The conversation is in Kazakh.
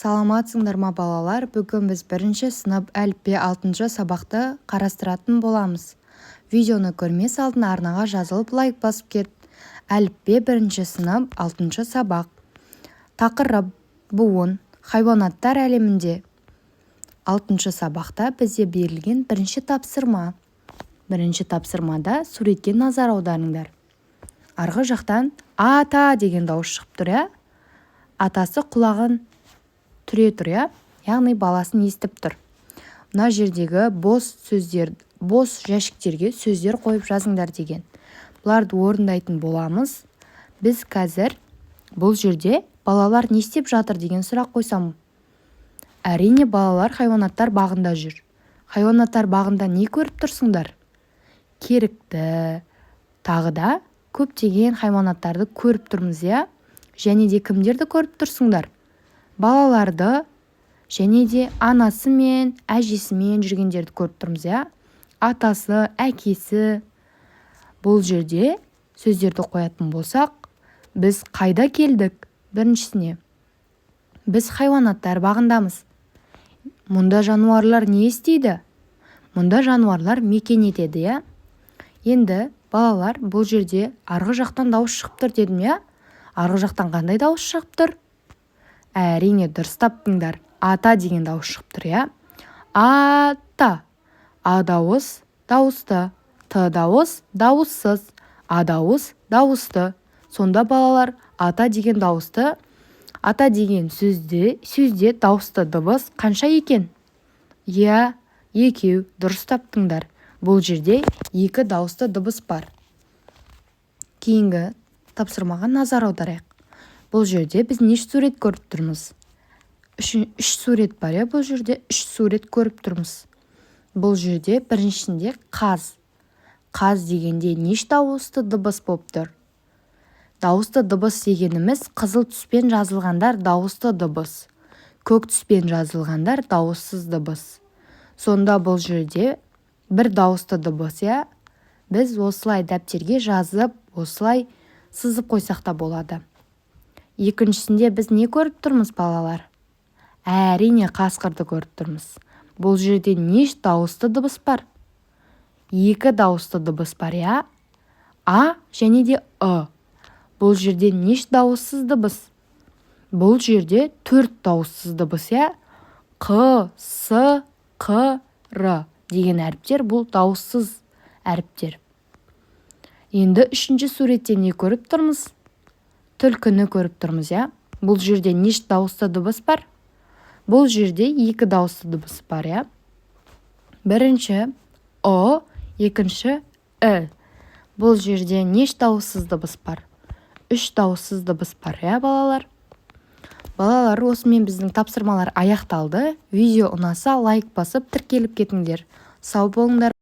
Саламатсыңдар ма балалар? Бүгін біз бірінші сынып әліппе 6-шы сабақты қарастыратын боламыз. Видеоны көрмес алдын арнаға жазылып лайк басып кет. Әліппе 1-ші сынып 6-шы сабақ. Тақырып буын, хайуанаттар әлемінде. 6-шы сабақта бізде берілген бірінші тапсырма. Бірінші тапсырмада суретке назар аударыңдар. Арғы жақтан ата деген дауыс шығып тұр, я? Атасы құлағын түре тұр, я? Яғни баласын естіп тұр. Мына жердегі бос жәшіктерге сөздер қойып жазыңдар деген. Бұларды орындайтын боламыз. Біз қазір бұл жерде балалар не істеп жатыр деген сұрақ қойсам. Әрине балалар хайуанаттар бағында жүр. Хайуанаттар бағында не көріп тұрсыңдар? Керікті, тағы да көптеген хайуанаттарды көріп тұрмыз, я? Және де кімдерді көріп тұрсыңдар? Балаларды, және де анасы мен әжесімен жүргендерді көріп тұрмыз, я? Атасы, әкесі. Бұл жерде сөздерді қоятын болсақ, біз қайда келдік? Біріншісіне, біз хайуанаттар бағындамыз. Мұнда жануарлар не істейді? Мұнда жануарлар мекен етеді, я? Енді балалар бұл жерде арғы жақтан дауыс шығып тұр дедім, я? Арғы жақтан қандай дауыс шығып тұр? Әрине дұрыс таптыңдар. Ата деген дауыс шығып тұр, я? Ата. А дауыс дауысты. Т дауыс дауыссыз. А дауыс дауысты. Сонда балалар ата деген дауысты, ата деген сөзде дауысты дыбыс қанша екен? Я, екеу, дұрыс таптыңдар. Бұл жерде 2 дауысты дыбыс бар. Кейінгі тапсырмаға назар аударайық. Бұл жерде біз неше сурет көріп тұрмыз? 3 сурет бар, я? Бұл жерде 3 сурет көріп тұрмыз. Бұл жерде біріншісінде қаз. Қаз дегенде неше дауысты дыбыс болып тұр? Дауысты дыбыс дегеніміз қызыл түспен жазылғандар дауысты дыбыс. Көк түспен жазылғандар дауыссыз дыбыс. Сонда бұл жерде бір дауысты дыбыс, я? Біз осылай дәптерге жазып, осылай сызып қойсақ та болады. Екіншісінде біз не көріп тұрмыз, балалар? Әрине қасқырды көріп тұрмыз. Бұл жерде неше дауысты дыбыс бар? 2 дауысты дыбыс бар, я? А және де ы. Бұл жерде неше дауыссыз дыбыс? Бұл жерде 4 дауыссыз дыбыс, я? Қ, С, Қ, Р деген әріптер бұл дауыссыз әріптер. Енді 3-ші суретте не көріп тұрмыз? Түлкіні көріп тұрмыз, я? Бұл жерде неше дауысты дыбыс бар? Бұл жерде 2 дауысты дыбыс бар, я? Бірінші О, екінші Ү. Бұл жерде неше дауыссыз дыбыс бар? 3 дауыссыз дыбыс бар, я, балалар? Балалар, осымен біздің тапсырмалар аяқталды. Видео ұнаса лайк басып тіркеліп кетіңдер. Сау болыңдар.